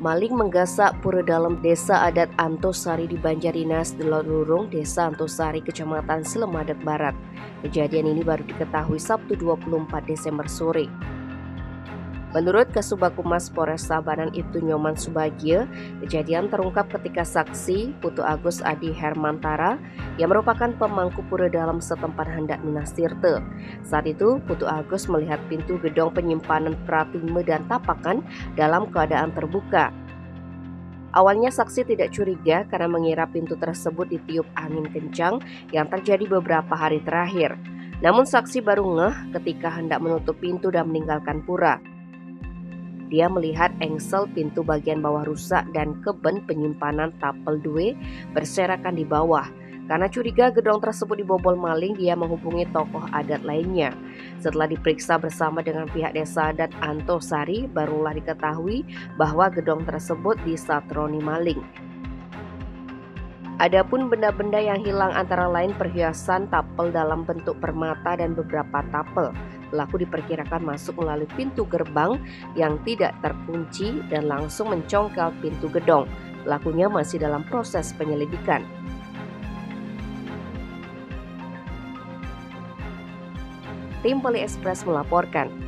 Maling menggasak pura dalam Desa Adat Antosari di Banjarinas, Delorurung, Desa Antosari, Kecamatan Selemadak Barat. Kejadian ini baru diketahui Sabtu 24 Desember sore. Menurut Kasubag Humas Polres Tabanan Ibtu Nyoman Subagio, kejadian terungkap ketika saksi Putu Agus Adi Hermantara yang merupakan pemangku pura dalam setempat hendak lunas tirta. Saat itu, Putu Agus melihat pintu gedung penyimpanan pratime dan tapakan dalam keadaan terbuka. Awalnya saksi tidak curiga karena mengira pintu tersebut ditiup angin kencang yang terjadi beberapa hari terakhir. Namun saksi baru ngeh ketika hendak menutup pintu dan meninggalkan pura. Dia melihat engsel pintu bagian bawah rusak dan keben penyimpanan tapel due berserakan di bawah. Karena curiga gedung tersebut dibobol maling, dia menghubungi tokoh adat lainnya. Setelah diperiksa bersama dengan pihak Desa Adat Antosari, barulah diketahui bahwa gedung tersebut disatroni maling. Adapun benda-benda yang hilang antara lain perhiasan tapel dalam bentuk permata dan beberapa tapel. Pelaku diperkirakan masuk melalui pintu gerbang yang tidak terkunci dan langsung mencongkel pintu gedung. Pelakunya masih dalam proses penyelidikan. Tim Poli Express melaporkan.